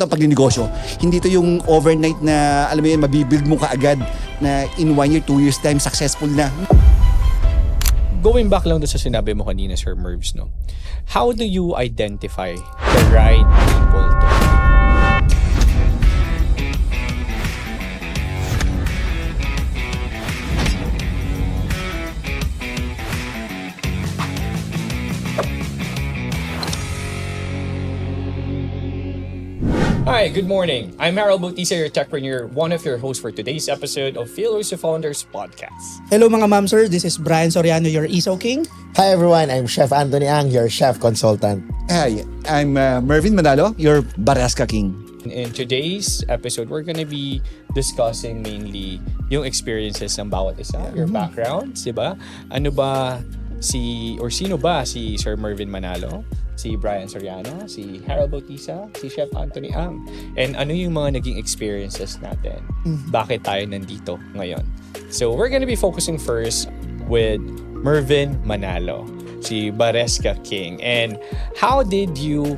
ito ang pagninegosyo. Hindi ito yung overnight na, alam mo yun, mabibuild mo kaagad na in 1 year, 2 years time, successful na. Going back lang doon sa sinabi mo kanina, Sir Mervs, no? How do you identify the right people to Hi, good morning. I'm Harold Bautista, your techpreneur, one of your hosts for today's episode of Failures to Founders podcast. Hello mga ma'am sir, this is Brian Soriano, your ESO King. Hi everyone, I'm Chef Anthony Ang, your chef consultant. Hi, I'm Mervin Manalo, your Baresca King. In today's episode, we're gonna be discussing mainly yung experiences ng bawat isa, your backgrounds, di ba? Ano ba sino ba si Sir Mervin Manalo? Si Brian Soriano, si Harold Bautista, si Chef Anthony Ang. And ano yung mga naging experiences natin? Bakit tayo nandito ngayon? So we're gonna be focusing first with Mervin Manalo, si Baresca King. And how did you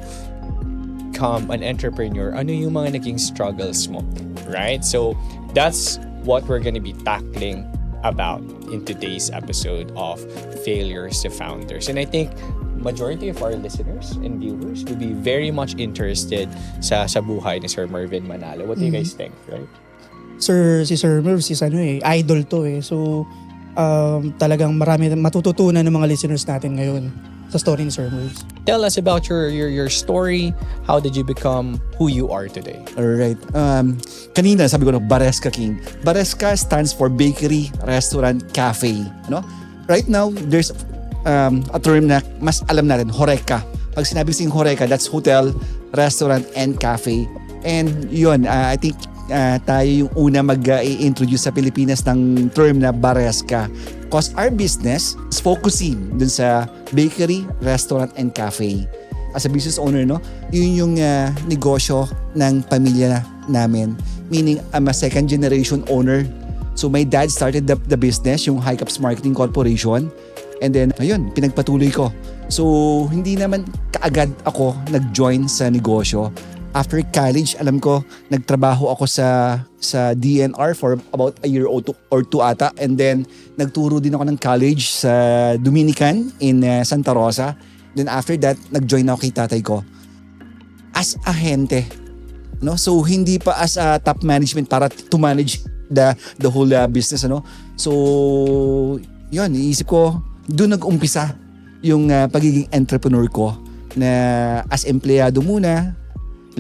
become an entrepreneur? Ano yung mga naging struggles mo? Right? So that's what we're gonna be tackling about in today's episode of Failures to Founders. And I think majority of our listeners and viewers will be very much interested sa buhay ni Sir Mervin Manalo. What do you guys think, right? Si Sir Merv, idol to eh. So, talagang marami matututunan ng mga listeners natin ngayon sa story ni Sir Merv. Tell us about your story. How did you become who you are today? Alright. Kanina sabi ko Baresca King. Baresca stands for bakery, restaurant, cafe. No? Right now, there's a term na mas alam natin, Horeca. Pag sinabi kasing Horeca, that's hotel, restaurant, and cafe. And yun, I think tayo yung una mag-i-introduce sa Pilipinas ng term na Baresca. Because our business is focusing dun sa bakery, restaurant, and cafe. As a business owner, no, yun yung negosyo ng pamilya namin. Meaning, I'm a second generation owner. So my dad started the business, yung High Caps Marketing Corporation. And then, ayun, pinagpatuloy ko. So, hindi naman kaagad ako nag-join sa negosyo. After college, alam ko, nagtrabaho ako sa DNR for about a year or two ata. And then, nagturo din ako ng college sa Dominican in Santa Rosa. Then after that, nag-join ako kay tatay ko. As ahente. No? So, hindi pa as a top management para to manage the whole business. Ano? So, yun, iisip ko, doon nag-umpisa yung pagiging entrepreneur ko na as empleyado muna,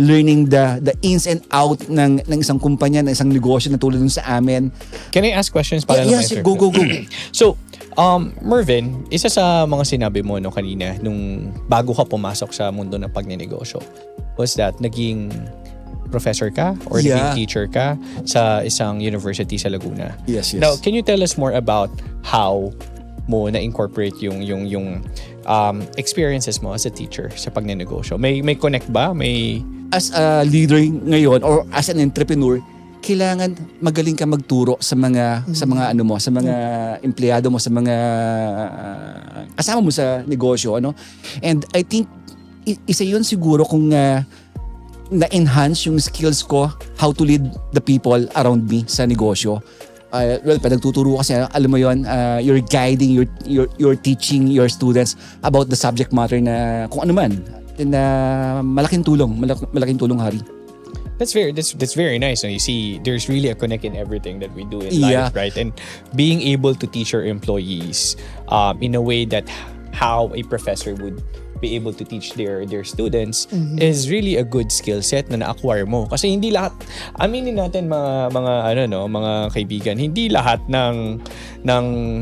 learning the ins and out ng isang kumpanya, ng isang negosyo na tulad dun sa amin. Can I ask questions para Yes, go. So, Mervin, isa sa mga sinabi mo kanina nung bago ka pumasok sa mundo ng pagnenegosyo was that naging professor ka or naging teacher ka sa isang university sa Laguna. Yes. Now, can you tell us more about how mo na-incorporate yung experiences mo as a teacher sa pagnenegosyo? May connect ba? As a leader ngayon or as an entrepreneur, kailangan magaling ka magturo sa mga empleyado mo, sa mga kasama mo sa negosyo, ano? And I think isa 'yun siguro kung na-enhance yung skills ko how to lead the people around me sa negosyo. Well, pag nagtuturo kasi, alam mo yun, you're guiding, you're teaching your students about the subject matter na kung ano man. Na malaking tulong, Hari. That's very nice. You see, there's really a connect in everything that we do in life, right? And being able to teach our employees in a way that how a professor would be able to teach their students is really a good skill set na na-acquire mo. Kasi hindi lahat, aminin natin mga kaibigan, hindi lahat ng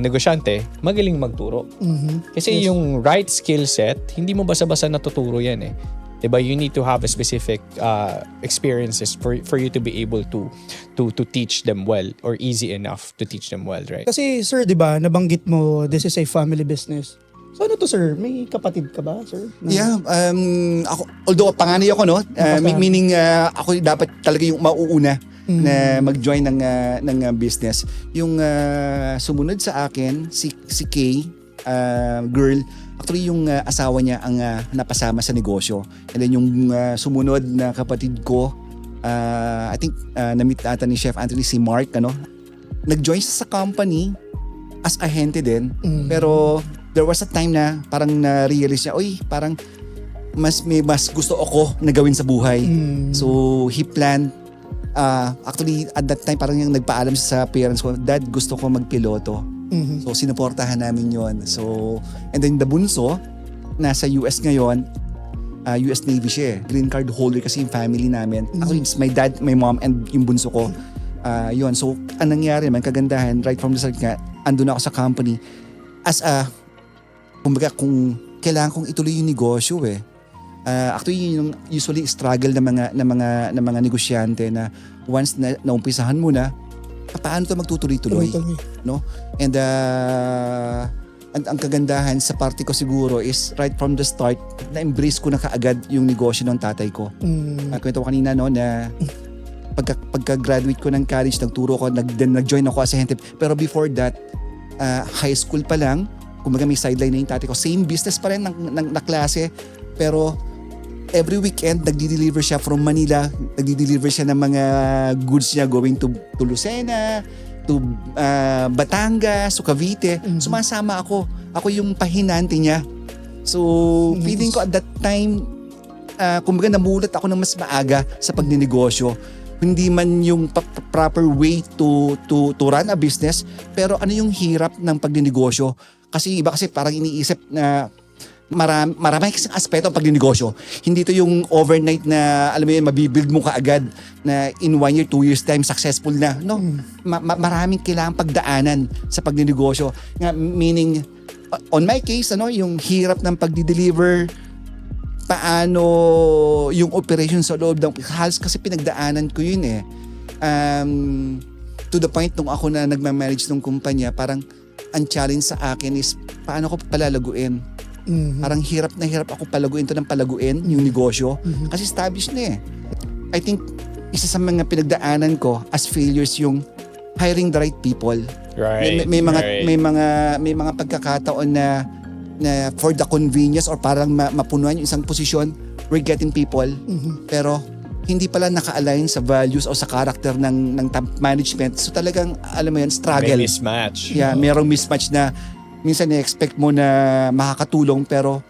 negosyante magaling magturo. Kasi yung right skill set, hindi mo basta-basta natuturo yan eh. Diba? You need to have a specific experiences for you to be able to teach them well or easy enough to teach them well, right? Kasi sir, di ba, nabanggit mo, this is a family business. So ano to sir? May kapatid ka ba sir? Yeah, ako, although panganay ako, no? Meaning ako dapat talaga yung mauuna na mag-join ng business. Yung sumunod sa akin, si Kay, girl, actually yung asawa niya ang napasama sa negosyo. And then yung sumunod na kapatid ko, I think na-meet ata ni Chef Anthony si Mark, nag-join siya sa company as ahente din. Pero there was a time na parang na-realize niya, parang mas gusto ako na gawin sa buhay. So he planned, actually at that time parang yung nagpaalam siya sa parents ko, Dad, gusto ko magpiloto. So sinuportahan namin yon. So and then the bunso nasa US ngayon, US Navy siya, green card holder kasi yung family namin. Actually it's my dad, my mom, and yung bunso ko. Yon. So ang nangyari man, kagandahan right from the start nga, andun ako sa company as kumbaga kung kailangan kong ituloy yung negosyo actually yun yung usually struggle ng mga negosyante na once na naumpisahan mo na, paano to magtutuloy-tuloy, no? And ang kagandahan sa parte ko siguro is right from the start na-embrace ko na kaagad yung negosyo ng tatay ko. Kwento ko kanina na pagka-graduate ko ng college, nagturo ko, nag-join ako as a ahente. Pero before that, high school pa lang, kumbaga may sideline na yung tatay ko. Same business pa rin na klase, pero every weekend nagdi-deliver siya from Manila, nagdi-deliver siya ng mga goods niya going to Lucena, to Batangas, to Cavite. Sumasama ako. Ako yung pahinante niya. So feeling ko at that time, kumbaga namulat ako ng mas maaga sa pagninegosyo. Hindi man yung proper way to run a business, pero ano yung hirap ng pagninegosyo. Kasi iba kasi parang iniisip na marami kasing aspeto ang pagninegosyo. Hindi to yung overnight na alam mo yun, mabibuild mo kaagad na in 1 year, 2 years time successful na. No, maraming kailangang pagdaanan sa pagninegosyo. Meaning, on my case, yung hirap ng pagdi-deliver, paano yung operation sa loob ng halos kasi pinagdaanan ko yun to the point nung ako na nagmamanage ng kumpanya, parang ang challenge sa akin is paano ko palalaguin. Parang hirap na hirap ako palaguin yung negosyo kasi established na I think isa sa mga pinagdaanan ko as failures yung hiring the right people. Right. May mga pagkakataon na for the convenience or parang mapunuan yung isang posisyon, we're getting people pero hindi pala naka-align sa values o sa character ng top management. So talagang alam mo yan, struggle. May mismatch. Yeah, merong mismatch na minsan i-expect mo na makakatulong pero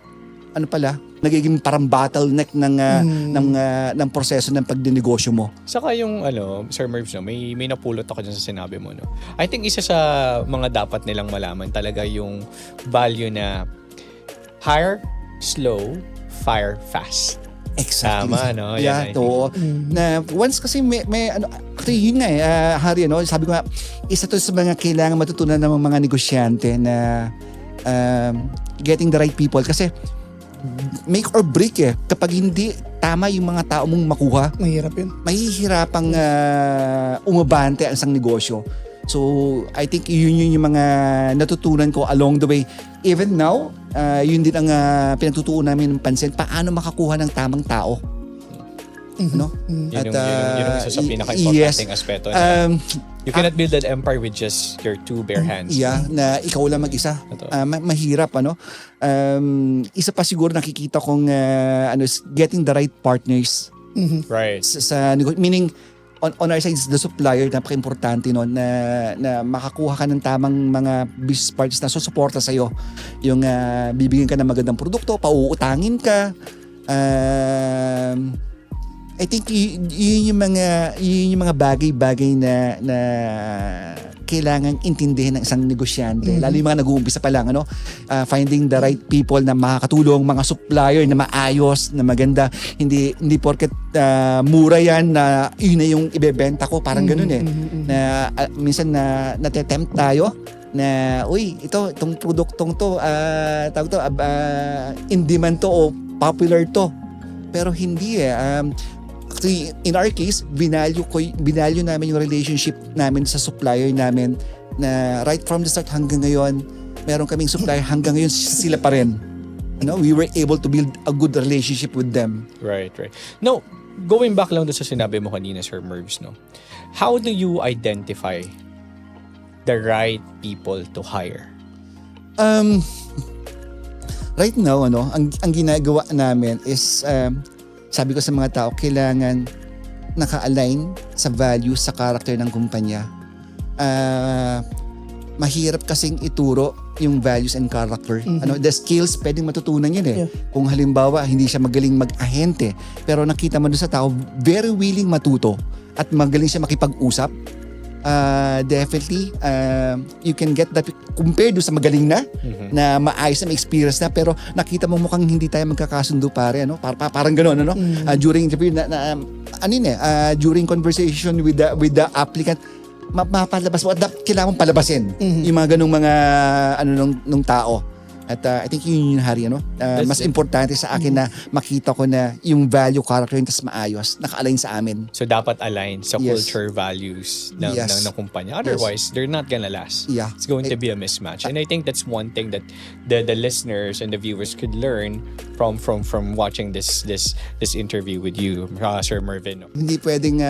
ano pala, nagiging parang bottleneck ng proseso ng pagdinegosyo mo. Saka yung Sir Mervs, may napulot ako dyan sa sinabi mo. No? I think isa sa mga dapat nilang malaman talaga yung value na hire slow, fire fast. Exactly. Tama, no? Yeah, to. Na once kasi may actually yun nga Harry, sabi ko nga, isa to sa mga kailangan matutunan ng mga negosyante na getting the right people kasi make or break kapag hindi tama yung mga tao mong makuha, Mahirap yun. mahihirapang umabante ang isang negosyo. So, I think yun yung mga natutunan ko along the way. Even now, yun din ang pinagtutuunan namin ng pansin, paano makakuha ng tamang tao. No? Yun yung isa sa pinaka-importanting aspeto na you cannot build an empire with just your two bare hands. Yeah, na ikaw lang mag-isa. Mahirap, isa pa siguro nakikita kong getting the right partners. Right. Sa meaning, on our side, the supplier, napaka-importante na makakuha ka ng tamang mga business partners na susuporta sa'yo. Yung bibigyan ka ng magandang produkto, pauutangin ka. I think yun yung mga bagay-bagay na kailangan intindihin ng isang negosyante. Lalo yung mga nag-uumpisa pa lang, finding the right people na makakatulong, mga supplier na maayos, na maganda. Hindi porket mura yan na yun na yung ibebenta ko, parang ganun na minsan na natetempt tayo na itong produktong to tawag to in demand to o popular to, pero hindi actually, in our case, binalyo namin yung relationship namin sa supplier namin na right from the start hanggang ngayon, meron kaming supplier hanggang ngayon sila pa rin. We were able to build a good relationship with them. Right. Now, going back lang doon sa sinabi mo kanina, Sir Mervs, how do you identify the right people to hire? right now, ang ginagawa namin is, sabi ko sa mga tao, kailangan naka-align sa values, sa character ng kumpanya. Mahirap kasing ituro yung values and character. The skills, pwedeng matutunan yan eh. Yeah. Kung halimbawa, hindi siya magaling mag-ahente, pero nakita mo doon sa tao, very willing matuto at magaling siya makipag-usap, definitely, you can get that compared doon sa magaling na maayos na, may experience na, pero nakita mo mukhang hindi tayo magkakasundo pare, parang gano'n, during interview, during conversation with the applicant, mapalabas mo at kailangan mong palabasin yung mga ganung mga nung tao. At I think yun yung hari, mas importante sa akin na makita ko na yung value, character yung tas maayos, naka-align sa amin. So dapat align sa Yes. culture values ng kumpanya. Yes. Otherwise, they're not gonna last. Yeah. It's going to be a mismatch. And I think that's one thing that the listeners and the viewers could learn from watching this interview with you, Sir Mervin. Hindi pwedeng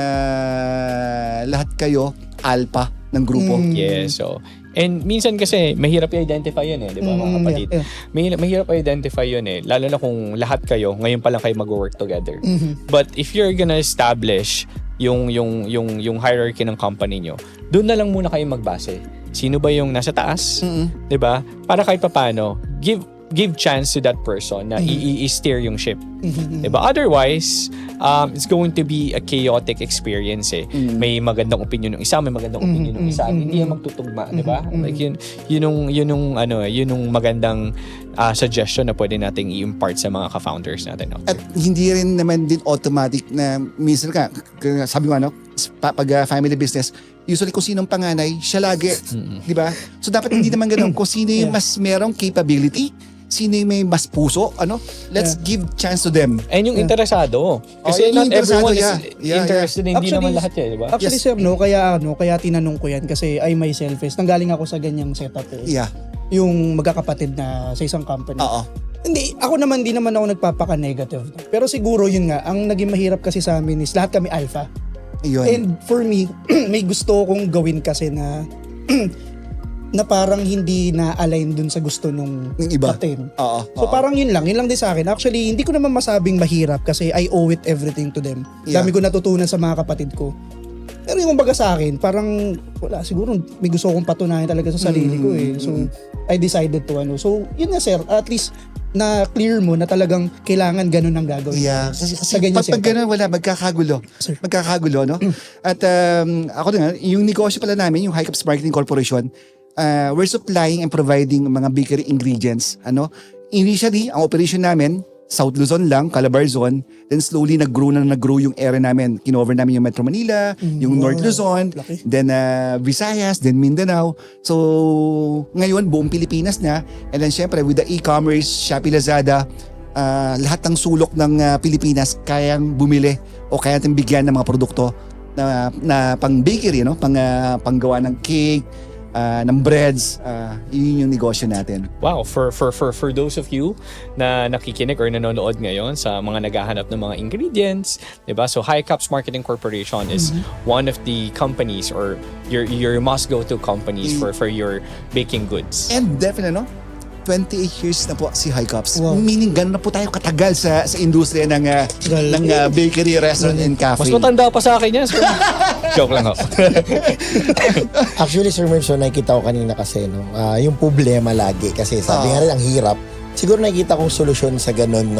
lahat kayo alpha ng grupo. Yeah, so and minsan kasi mahirap i-identify yun di ba mga kapatid? Yeah. Mahirap i-identify yun lalo na kung lahat kayo ngayon pa lang kayo mag-work together. But if you're gonna establish yung hierarchy ng company nyo, doon na lang muna kayo magbase. Sino ba yung nasa taas? 'Di ba? Para kahit papaano give chance to that person na i-steer yung ship. Diba? Otherwise, it's going to be a chaotic experience May magandang opinion ng isa, may magandang opinion ng isa. Hindi yan magtutugma, diba? Like yun yung magandang suggestion na pwede nating i-impart sa mga ka-founders natin. At hindi rin naman din automatic na minsan sabi mo pag family business, usually kung sinong panganay, siya lagi. Di ba? So dapat hindi naman ganun. Kung sino yung mas merong capability, sino yung may mas puso, let's give chance to them. And yung interesado. Kasi yung not everyone interesado, is interested. Hindi naman lahat di ba? Actually, sir, kaya tinanong ko yan kasi I myself is nanggaling ako sa ganyang setup Yeah. Yung magkakapatid na sa isang company. Oo. Hindi naman ako nagpapaka-negative. Pero siguro yun nga, ang naging mahirap kasi sa amin is lahat kami alpha. Yun. And for me, may gusto kong gawin kasi na na parang hindi na-align dun sa gusto nung iba. captain. Oo. So parang yun lang din sa akin. Actually, hindi ko naman masabing mahirap kasi I owe it everything to them. Yeah. Dami ko natutunan sa mga kapatid ko. Pero yung baga sa akin, parang wala, siguro may gusto kong patunayan talaga sa sarili ko So I decided to So yun na sir, at least na clear mo na talagang kailangan ganun ang gagawin. Yeah, kasi Sa ganyan pag ganun, wala, magkakagulo. Sir. Magkakagulo, no? At ako din, yung negosyo pala namin, yung High Caps Marketing Corporation, we're supplying and providing mga bakery ingredients. Initially, ang operation namin, South Luzon lang, Calabarzon. Then slowly nag-grow yung area namin. Kinover namin yung Metro Manila, yung North Luzon, Laki. then Visayas, then Mindanao. So, ngayon, buong Pilipinas na. And then syempre, with the e-commerce, Shopee, Lazada, lahat ng sulok ng Pilipinas kayang bumili o kaya natin bigyan ng mga produkto na pang bakery, panggawa ng cake, ng breads, yun yung negosyo natin. Wow, for those of you na nakikinig or nanonood ngayon sa mga naghahanap ng mga ingredients, 'di ba? So High Caps Marketing Corporation is one of the companies or your must go to companies for your baking goods. And definitely, 28 years na po si High Caps. Wow. Meaning, gano'n na po tayo katagal sa industriya ng bakery, restaurant, and cafe. Mas matanda pa sa akin yan. So, joke lang ako. Actually, Sir Merv, so nakikita ko kanina kasi, yung problema lagi. Kasi sabi nga rin, ang hirap. Siguro nakikita kong solusyon sa ganun,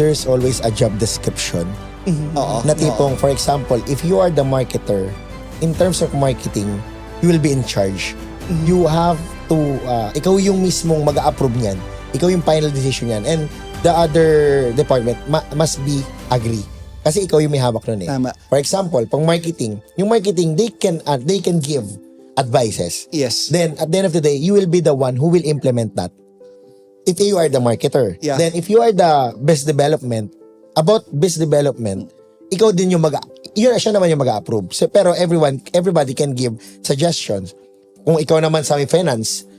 there's always a job description. Oo. Na tipong, for example, if you are the marketer, in terms of marketing, you will be in charge. You have to, ikaw yung mismong mag-a-approve niyan. Ikaw yung final decision niyan. And the other department must be agree. Kasi ikaw yung may hawak nun Tama. For example, pang marketing, yung marketing, they can give advices. Yes. Then, at the end of the day, you will be the one who will implement that. If you are the marketer. Yeah. Then, if you are the business development, about business development, ikaw din yung siya naman yung mag-approve. So, pero everybody can give suggestions. Kung ikaw naman sa finance,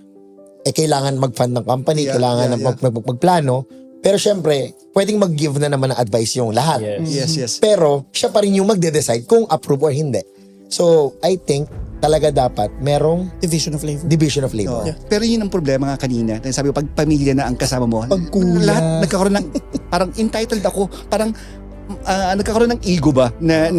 kailangan mag-fund ng company, kailangan magplano. Pero syempre, pwedeng mag-give na naman ng advice yung lahat. Yes. Yes. Pero siya pa rin yung magde-decide kung approve or hindi. So, I think talaga dapat merong Division of labor. division of labor. Oo. Pero yun ang problema nga kanina. Sabi ko, pag pamilya na ang kasama mo, Pagkuya. lahat nagkakaroon ng, parang entitled ako, parang nagkakaroon ng ego ba na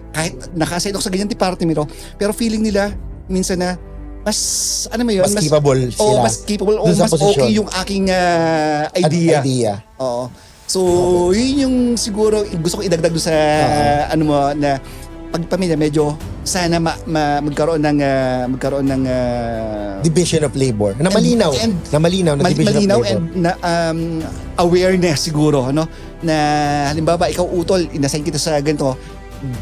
kahit nakasign ako sa ganyan departamento, pero feeling nila minsan na mas ano mo yun, Mas capable sila. mas capable o dun sa mas posisyon. okay yung aking idea. Oo. So, yun yung siguro gusto ko idagdag doon sa ano mo na pagpamilya medyo sana magkaroon ng Division of labor. Na malinaw. Na malinaw na division malinaw of labor. and na, awareness siguro no na halimbawa ikaw utol inassign kita sa ganito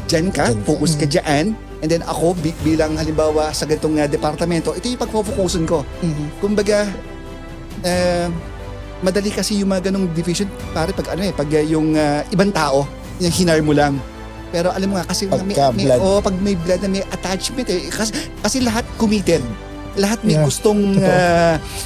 diyan ka Dyan. focus ka diyan and then ako bilang halimbawa sa ganitong departamento ito yung pagfo-focusin ko kumbaga madali kasi yung mga ganong division pare pag pag yung ibang tao yung hinar mo lang pero alam mo nga kasi Pagka-blood. pag may blood na may attachment kasi lahat committed lahat may Yeah. gustong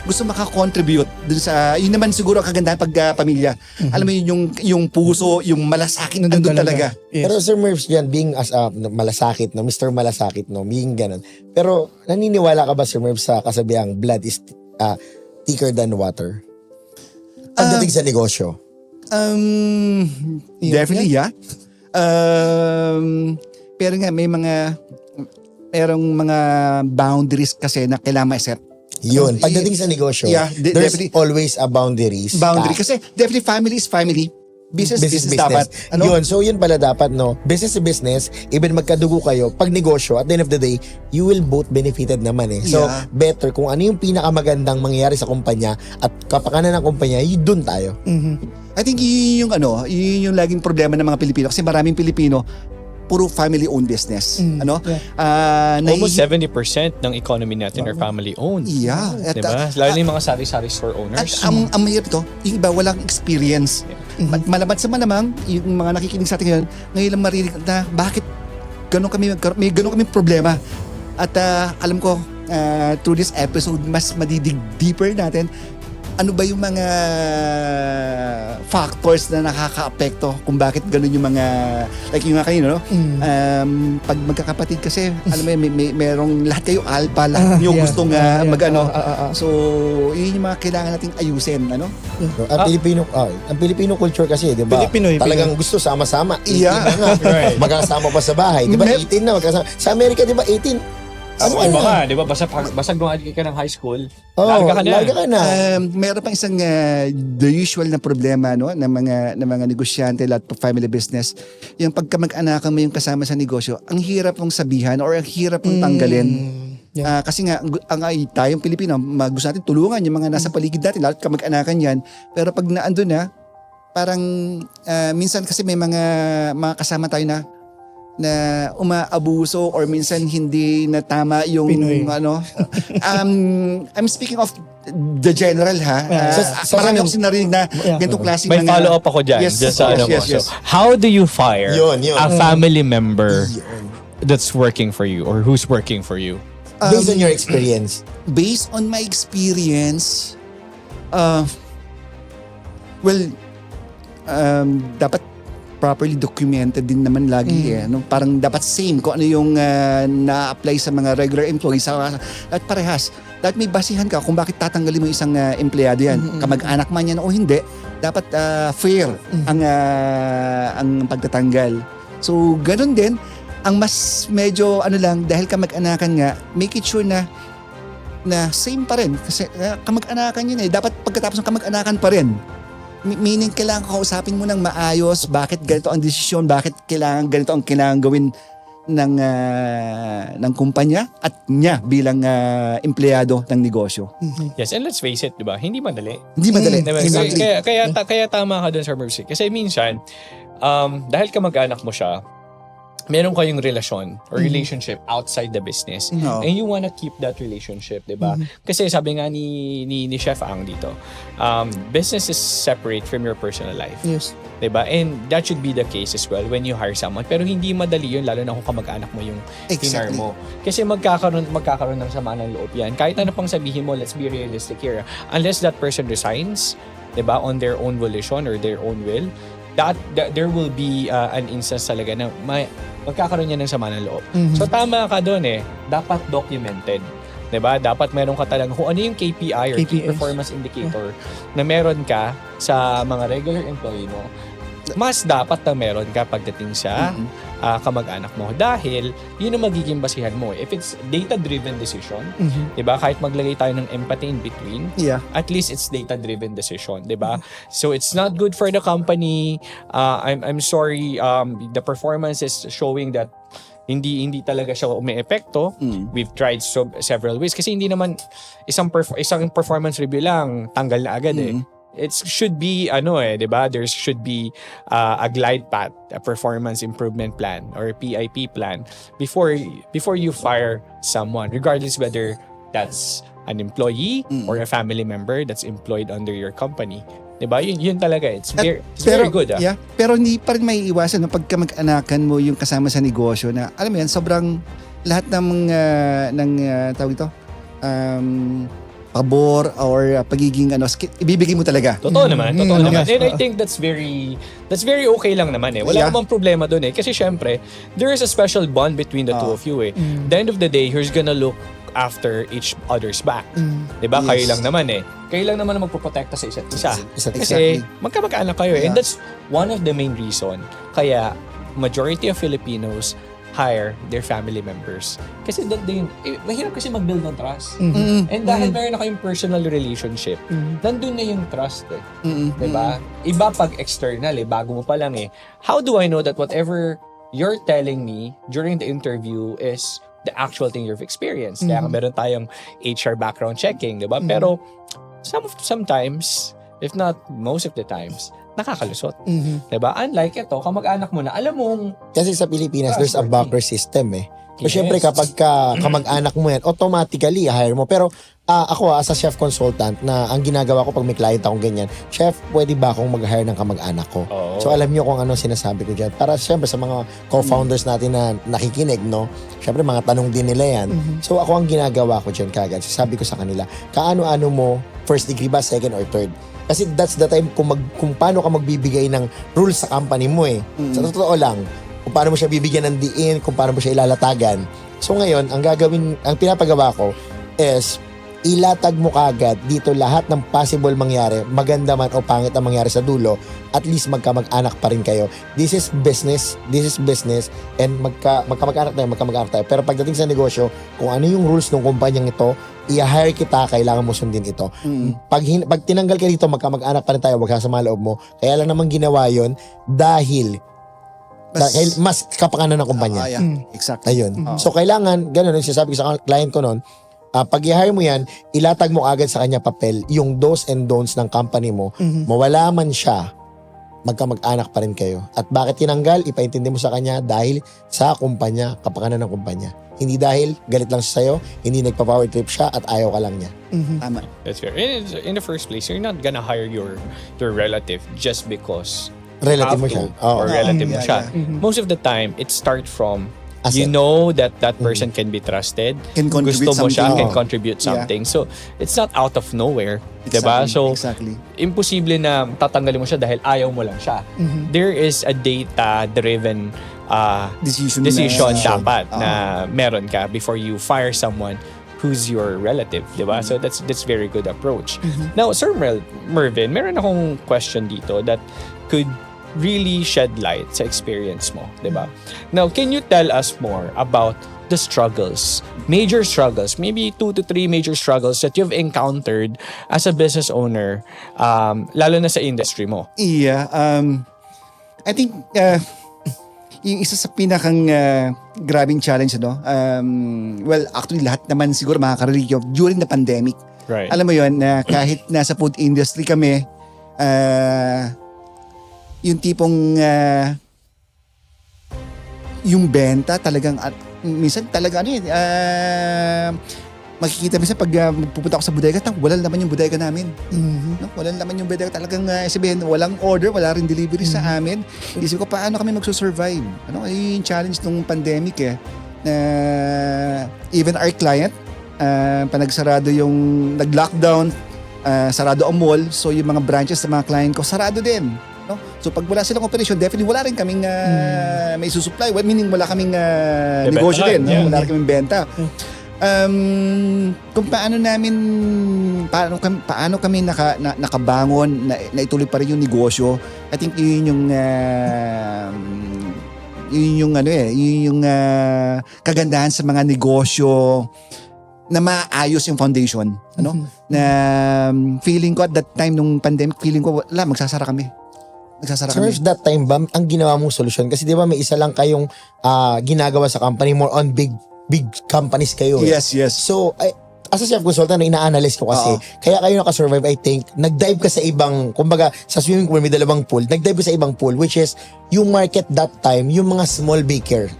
gusto makakontribute dun sa yun naman siguro ang kagandahan pag pamilya alam mo yun yung puso yung malasakit nandun talaga. Yes. Pero Sir Mervs dyan, being as malasakit, no, Mr. Malasakit, no, being ganun. Pero naniniwala ka ba, Sir Mervs, sa kasabihang blood is thicker than water? Pagdating sa negosyo. Definitely, yeah. Pero nga, merong mga boundaries kasi na kailangan ma-set. Yun. Pagdating sa negosyo, Yeah, there's definitely. always a boundaries. Boundary. Kasi definitely family is family. Business dapat. Yun. So yun pala dapat, no? Business to business, even magkadugo kayo, pag negosyo, at the end of the day, you will both benefited naman eh. So, Yeah. better kung ano yung pinakamagandang mangyayari sa kumpanya at kapakanan ng kumpanya, yun dun tayo. I think yun yung laging problema ng mga Pilipino. Kasi maraming Pilipino, puro family-owned business. Almost 70% ng economy natin are family-owned. Yeah. At, Diba? Lalo na yung mga sari-sari store owners. At ang mahirap ito, yung iba walang experience. Malamat sa malamang, yung mga nakikinig sa atin ngayon lang marinig na bakit may ganun kami problema. At alam ko, through this episode, mas madidig deeper natin ano ba yung mga factors na nakaka-apekto kung bakit ganun yung mga like yung nga kanino no? Pag magkakapatid kasi alam mo yun, merong lahat kayo alpha lahat nyo gustong mag-ano so yun yung mga kailangan nating ayusin ano? Ang Filipino culture kasi, 'di ba? Pinoy. Talagang gusto sama-sama. 18 Yeah. na nga. Right. Magkasama pa sa bahay, 'di ba? 18 na magkasama. Sa Amerika, 'di ba? 18. Ano iba ka, di ba? Basta graduate ka ng high school, Oh, larga ka na. larga ka na. Meron pang isang the usual na problema no ng mga negosyante lahat po family business yung pagkamag-anakan mo yung kasama sa negosyo ang hirap mong sabihan or ang hirap mong tanggalin. Yeah. Kasi nga tayong Pilipino gusto natin tulungan yung mga nasa paligid natin lalo kamag-anakan yan pero pag naandun na parang minsan kasi may mga kasama tayo na umaabuso or minsan hindi na tama yung Pinoy. I'm speaking of the general ha. Marami akong narinig na ganitong klase May follow-up ako dyan. Yes, Just sa ano mo. yes. So, how do you fire Yun. a family member that's working for you or who's working for you? Based on your experience. Based on my experience, dapat properly documented din naman lagi no? Parang dapat same kung ano yung na-apply sa mga regular employees at parehas. Dapat may basihan ka kung bakit tatanggalin mo isang empleyado yan. Kamag-anak man yan o hindi, dapat fair ang pagtatanggal. So, ganun din. Ang mas medyo dahil kamag-anakan nga, make it sure na same pa rin. Kasi kamag-anakan yun eh. Dapat pagkatapos ng kamag-anakan pa rin. Meaning, kailangan kausapin mo ng maayos, bakit ganito ang desisyon, bakit ganito ang kailangan gawin ng kumpanya at niya bilang empleyado ng negosyo. Yes, and let's face it, di ba? Hindi madali. Hindi madali. Diba? Exactly. Kaya tama ka dun, Sir Mercy. Kasi minsan, dahil kamag-anak mo siya, meron kayong relasyon or relationship outside the business. No. And you wanna keep that relationship, di ba? Kasi sabi nga ni Chef Ang dito, business is separate from your personal life. Yes. Diba? And that should be the case as well when you hire someone. Pero hindi madali yun, lalo na kung kamag-anak mo yung hinar Exactly. mo. Kasi magkakaroon ng sama ng loob yan. Kahit ano pang sabihin mo, let's be realistic here. Unless that person resigns, diba, on their own volition or their own will, there will be an instance talaga na magkakaroon niya ng sama ng loob. Mhm. So tama ka doon dapat documented. 'Di ba? Dapat meron ka talaga kung ano yung KPI or Key KPIs. Performance Indicator na meron ka sa mga regular employee mo. Mas dapat na meron ka pagdating sa kamag-anak mo dahil yun ang magiging basihan mo. If it's data-driven decision, Mhm. 'di ba? Kahit maglagay tayo ng empathy in between, Yeah. at least it's data-driven decision, 'di ba? So it's not good for the company. I'm sorry, the performance is showing that hindi talaga siya umeepekto. We've tried several ways kasi hindi naman isang performance review lang tanggal na agad It should be 'di ba? There should be a glide path, a performance improvement plan or a PIP plan before you fire someone, regardless whether that's an employee or a family member that's employed under your company. 'Di ba? Yun talaga. It's very good. Yeah, pero hindi pa rin may iwasan no, pagka mag-anakan mo yung kasama sa negosyo na alam mo yan, sobrang lahat ng tawag ito pabor or pagiging ibibigay mo talaga. Totoo naman. And Yes. I think that's very okay lang naman Wala Yeah. namang problema doon Kasi syempre, there is a special bond between the two of you The end of the day, who's gonna look after each other's back? 'Di ba? Yes. Kayo lang naman Kayo lang naman ang magpoprotekta sa isa't isa. Isa't isa. Kasi magkamag-anak kayo And Yeah. that's one of the main reason kaya majority of Filipinos hire their family members. Kasi mahirap kasi mag-build ng trust. And dahil meron na kayong personal relationship, nandun na yung trust Diba? Iba pag external bago mo pa lang How do I know that whatever you're telling me during the interview is the actual thing you've experienced? Kaya meron tayong HR background checking, diba? Pero sometimes, if not most of the times, nakakalusot. Diba? Unlike ito, kamag-anak mo na, alam mong Kasi sa Pilipinas, there's a backer system So, Yes. syempre, kapag kamag-anak mo yan, automatically, hire mo. Pero, ako as a chef consultant, na ang ginagawa ko pag may client akong ganyan, chef, pwede ba akong mag-hire ng kamag-anak ko? Oo. So, alam niyo kung ano sinasabi ko dyan. Para, syempre, sa mga co-founders natin na nakikinig, no? Syempre, mga tanong din nila yan. So, ako ang ginagawa ko dyan kagad. Sabi ko sa kanila, kaano-ano mo, first degree ba, second or third? Kasi that's the time kung paano ka magbibigay ng rules sa company mo Sa totoo lang, kung paano mo siya bibigyan ng diin, kung paano mo siya ilalatagan. So ngayon, ang pinapagawa ko is ilatag mo kagad dito lahat ng possible mangyari, maganda man o pangit ang mangyari sa dulo, at least magkamag-anak pa rin kayo. This is business, and magkamag-anak tayo. Pero pagdating sa negosyo, kung ano yung rules ng kumpanyang ito, i-hire kita, kailangan mo sundin ito. Pag tinanggal ka dito, magkamag-anak pa rin tayo, wag kasama loob mo. Kaya lang naman ginawa yun dahil mas kapakanan ng kumpanya. Yeah. Exactly. Ayun. So, kailangan, ganun, yung sinasabi ko sa client ko noon, pag i-hire mo yan, ilatag mo agad sa kanya papel yung do's and don'ts ng company mo. Mawala man siya, magkamag-anak pa rin kayo. At bakit tinanggal? Ipaintindi mo sa kanya dahil sa kumpanya, kapakanan ng kumpanya. Hindi dahil galit lang siya sa'yo, hindi nagpa-power trip siya at ayaw ka lang niya. Tama. That's fair. In the first place, you're not gonna hire your relative just because Relative you mo have siya. to, Oo. or relative mo Yeah, siya. yeah. Most of the time, it starts from Asset. you know that person can be trusted. Can contribute Gusto mo siya, something. can Oo. contribute Yeah. something. So, it's not out of nowhere. Diba? So, Exactly. imposible na tatanggalin mo siya dahil ayaw mo lang siya. There is a data-driven Decision dapat na meron ka before you fire someone who's your relative, di ba? So that's very good approach. Now, Sir Mervin, meron akong question dito that could really shed light sa experience mo, di ba? Now, can you tell us more about the struggles, major struggles, maybe 2 to 3 major struggles that you've encountered as a business owner, lalo na sa industry mo? Yeah. I think yung isa sa pinakang grabing challenge, well, actually lahat naman siguro makaka-relate during the pandemic. Right. Alam mo yon na kahit nasa food industry kami, yung tipong yung benta talagang minsan talaga makikita minsan pag pupunta ako sa bodega, walang laman yung bodega namin. No? Walang laman yung bodega. Talagang sabihin, walang order, wala rin delivery sa amin. Isip ko, paano kami magsusurvive? Yung challenge ng pandemic even our client, panagsarado yung nag-lockdown, sarado ang mall, so yung mga branches sa mga client ko, sarado din. No? So pag wala silang operation, definitely wala rin kaming may susupply. Well, meaning wala kaming negosyo Benta din. rin, yeah. No? Wala rin kaming benta. Kung paano kami nakabangon na ituloy pa rin yung negosyo, I think yun yung kagandahan sa mga negosyo na maayos yung foundation, na feeling ko at that time nung pandemic, feeling ko wala, magsasara kami. Sir, that time ba, ang ginawa mong solusyon? Kasi di ba may isa lang kayong ginagawa sa company, more on big companies kayo. Yes. So, as a chef consultant, ina-analyze ko kasi, kaya kayo nakasurvive, I think, nag-dive ka sa ibang, kumbaga, sa swimming pool, may dalawang pool, nag-dive ka sa ibang pool, which is, yung market that time, yung mga small baker.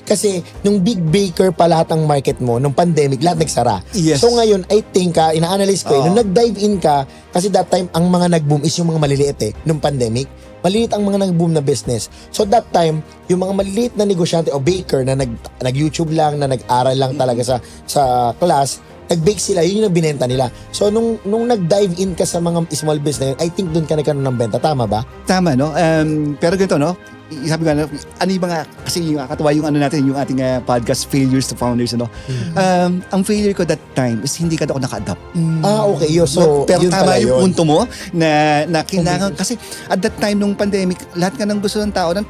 Kasi, nung big baker pa lahat ang market mo, nung pandemic, lahat nagsara. Yes. So ngayon, I think, ina-analyze ko, nung nag-dive in ka, kasi that time, ang mga nag-boom is yung mga maliliit nung pandemic. Maliliit ang mga nag-boom na business. So that time, yung mga maliliit na negosyante o baker na nag-YouTube lang, na nag-aral lang talaga sa class, nag-bake sila, yun yung binenta nila. So nung nag-dive in ka sa mga small business, I think doon ka nagkaroon ng benta. Tama ba? Tama, no? Pero ganito, no? Sabi ko, ano yung mga, kasi yung kakatawa yung natin, yung ating podcast, Failures to Founders, ang failure ko that time is hindi ka ako naka-adapt. Okay. So, pero yun tama pala yung yun. punto mo na kailangan, kasi at that time nung pandemic, lahat ka ng gusto ng tao ng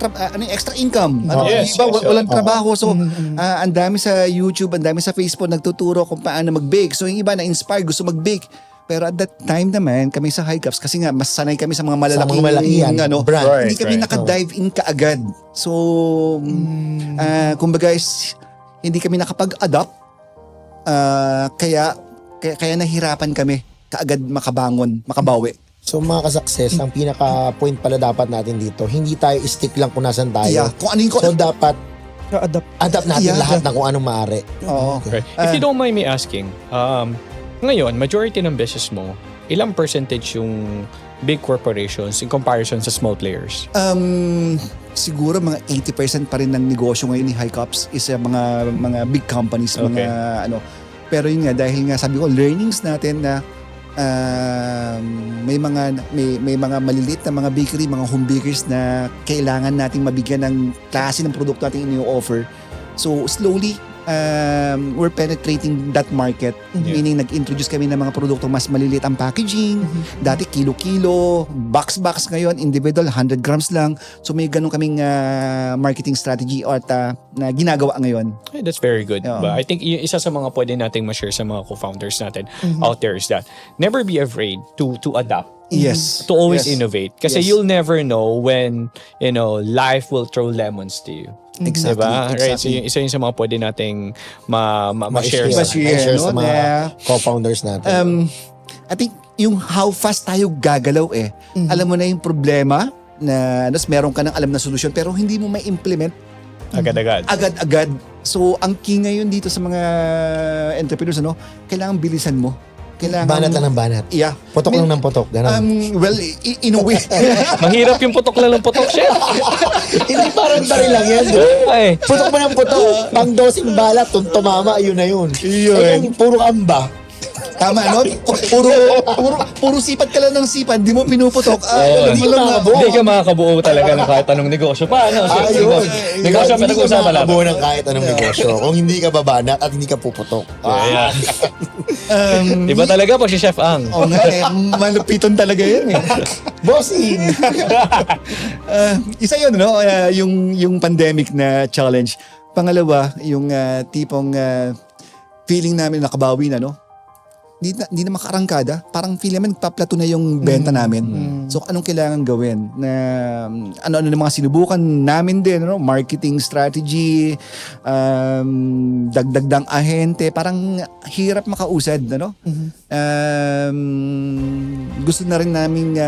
extra income. Yes, iba, yes, walang trabaho. So, ang dami sa YouTube, ang dami sa Facebook nagtuturo kung paano mag-bake. So, yung iba na-inspire, gusto mag-bake. Pero at that time naman, kami sa High Cups, kasi nga, mas sanay kami sa mga malalaking malalakihan, brand. hindi kami naka-dive in kaagad. So, kumbaga is, hindi kami nakapag-adapt. Kaya nahirapan kami kaagad makabawi. So mga ka-success, ang pinaka-point pala dapat natin dito, hindi tayo stick lang kung nasan tayo. Yeah, kung ano yung So dapat adapt natin Yeah. lahat ng kung anong maaari. Oo. Right. If you don't mind me asking, ngayon, majority ng business mo, ilang percentage yung big corporations in comparison sa small players? Siguro mga 80% pa rin ng negosyo ngayon ni High Cups is mga big companies, Okay. pero yun nga, dahil nga sabi ko, learnings natin na may mga maliliit na mga bakery, mga home bakers na kailangan nating mabigyan ng klase ng produkto natin i-offer. So slowly, we're penetrating that market. Meaning nag-introduce kami ng mga produkto mas maliliit ang packaging. Dati kilo-kilo, box ngayon, individual, 100 grams lang. So may ganun kaming marketing strategy na ginagawa ngayon. Hey, that's very good. Yeah. But I think isa sa mga pwede nating ma-share sa mga co-founders natin out there is that never be afraid to adapt. Yes. To always Yes. innovate. Kasi Yes. you'll never know when, life will throw lemons to you. Exactly. Diba? Right? So Exactly. isa yun sa mga pwede nating ma-share Ma-share, sa no, mga na- co-founders natin. I think yung how fast tayo gagalaw alam mo na yung problema na meron ka ng alam na solusyon pero hindi mo may implement agad-agad. agad-agad. So ang key ngayon dito sa mga entrepreneurs, kailangan bilisan mo. Kailangan Banat na ng banat. Yeah. Putok lang ng putok. Ganun. Well, in a way. Mahirap yung putok lang ng putok, chef. Hindi parang baril lang yan. di ba? Ay. Putok mo ng putok. Pang dosing balat, tumama, yun na yun. Yun. Eh, yung puro amba. Tama, no? Puro sipat ka lang ng sipat, di mo pinuputok. Hindi ka makakabuo. Hindi ka makakabuo talaga ng kahit anong negosyo. Paano? Ayun. Negosyo, Hindi ka pinag-uusapan natin. makakabuo ng kahit anong negosyo kung hindi ka babanat at hindi ka puputok. Yeah. Diba talaga pag si Chef Ang? Oo nga malupiton talaga yun Bossing! Isa yun, yung pandemic na challenge. Pangalawa, yung tipong feeling namin nakabawi na, Hindi na makarangkada. Parang feeling namin nagpaplato na yung benta namin. So anong kailangan gawin? Na ano na mga sinubukan namin din, marketing strategy, dagdagdang ahente, parang hirap makausad, gusto na rin namin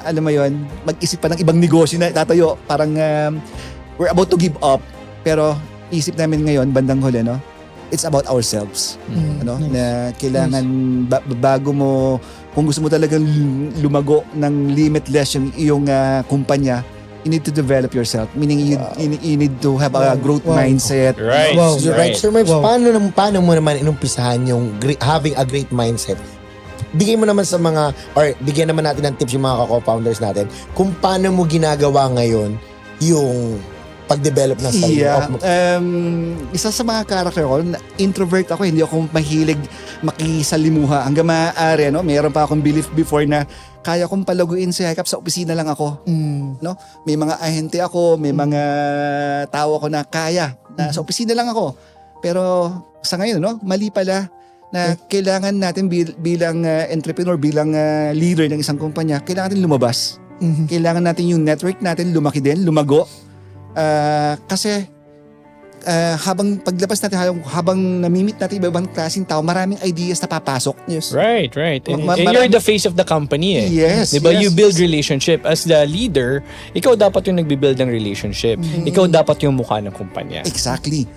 alam mo yun, mag-isip pa ng ibang negosyo na tatayo. Parang we're about to give up. Pero isip namin ngayon bandang huli, it's about ourselves. Na kailangan bago mo, kung gusto mo talagang lumago ng limitless yung iyong kumpanya, you need to develop yourself. Meaning you need to have a growth mindset. Right. You're right, right. Sir Merv. Paano mo naman inumpisahan yung having a great mindset bigay mo naman sa mga, or bigyan naman natin ng tips yung mga co-founders natin kung paano mo ginagawa ngayon yung pag-develop ng sarili. Yeah. Isa sa mga character ko, introvert ako, hindi ako mahilig makisalimuha. Hanggang maaari, no? Mayroon pa akong belief before na kaya kong palaguin si Hiccup sa opisina lang ako. No? May mga ahente ako, may mga tao ako na kaya. Na sa opisina lang ako. Pero sa ngayon, no? Mali pala na kailangan natin bilang entrepreneur, bilang leader ng isang kumpanya, kailangan natin lumabas. Kailangan natin yung network natin lumaki din, lumago. Kasi habang paglabas natin, habang namimit natin iba-ibang klaseng tao, maraming ideas na papasok. Yes. Right. And Marami- you're the face of the company eh. Yes, Diba? yes. You build relationship. As the leader, ikaw dapat yung nagbibuild ng relationship. Ikaw dapat yung mukha ng kumpanya. Exactly.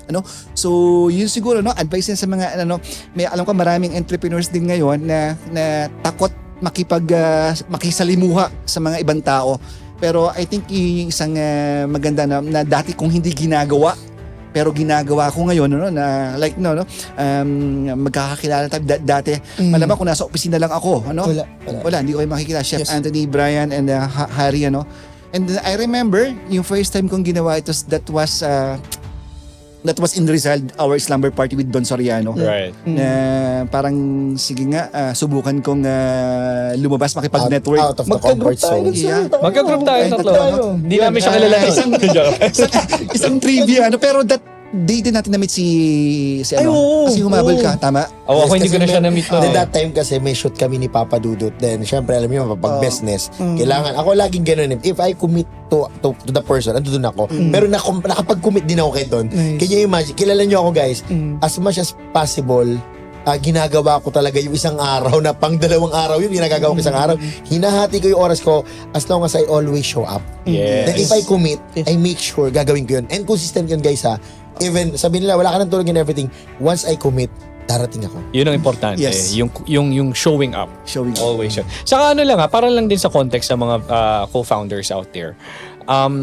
So yun siguro advice din sa mga may alam ko maraming entrepreneurs din ngayon na takot makisalimuha sa mga ibang tao. Pero I think yung isang maganda na dati kong hindi ginagawa pero ginagawa ko ngayon na like magkakakilala tayo dati. Malamang kung nasa opisina lang ako, wala hindi ko kayo makikilala. Chef Yes. Anthony, Brian and Harry And I remember yung first time kong ginawa ito, that was in Rizal, our slumber party with Don Soriano. Right. Na parang sige nga subukan kong lumabas makipag-network. Out of the comfort zone. Yeah. Magka-group tayo tatlo. Hindi namin siya kilala. Isang trivia pero that day din natin na-meet si Ay, oo. kasi humabol ka, tama? Ako hindi ko na Kasi siya na-meet Then nun. that time kasi may shoot kami ni Papa Dudut. Then syempre alam niyo pag business, kailangan ako laging ganoon. If I commit to the person, andun ako. Pero nakapag-commit din ako kay Don. Nice. Can you imagine? Kilala niyo ako guys. As much as possible, ginagawa ko talaga yung isang araw na pang 2 araw yun, ginagawa ko isang araw. Hinahati ko yung oras ko as long as I always show up. Yes. Then if I commit, I make sure gagawin ko yun. And consistent yun guys ha. Even sabi nila wala ka ng tulog and everything, once I commit, darating ako. Yun ang importante. Yes. Yung showing up. Showing up. Always yun. Saka para lang din sa context ng mga co-founders out there.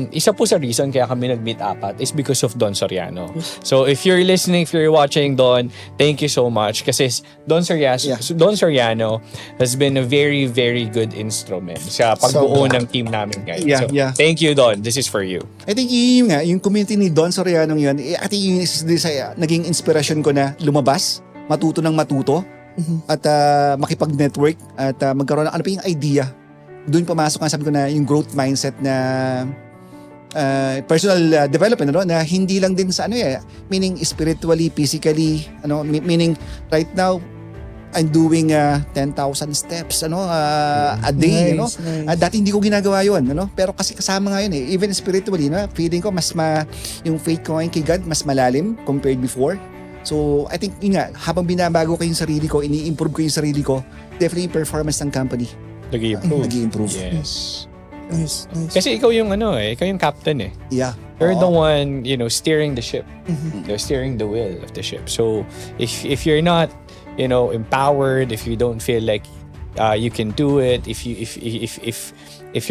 Isa po sa reason kaya kami nag-meet apat is because of Don Soriano. So if you're listening, if you're watching, Don, thank you so much. Kasi Don Soriano has been a very, very good instrument sa pagbuo ng team namin, guys. Yeah, So, yeah. thank you, Don. This is for you. I think yung community ni Don Soriano yun, I think yung naging inspiration ko na lumabas, matuto ng matuto, at makipag-network, at magkaroon ng ano pa yung idea. Doon pumasok sabi ko na yung growth mindset na personal development na hindi lang din sa meaning spiritually, physically, meaning right now I'm doing 10,000 steps a day, Nice. dati hindi ko ginagawa yun, pero kasi kasama nga yun even spiritually, feeling ko yung faith ko ngayon kay God mas malalim compared before. So I think yun nga, habang binabago ko yung sarili ko, ini-improve ko yung sarili ko, definitely yung performance ng company Nag-improve. nag-improve. Yes. Nice. Kasi ikaw yung ikaw yung captain eh. Yeah. You're the one, steering the ship. You're steering the wheel of the ship. So if you're not, empowered, if you don't feel like you can do it, if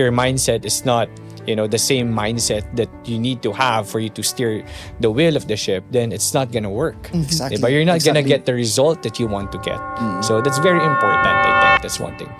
your mindset is not, the same mindset that you need to have for you to steer the wheel of the ship, then it's not gonna work. Exactly. But you're not gonna Exactly. get the result that you want to get. So that's very important. I think that's one thing.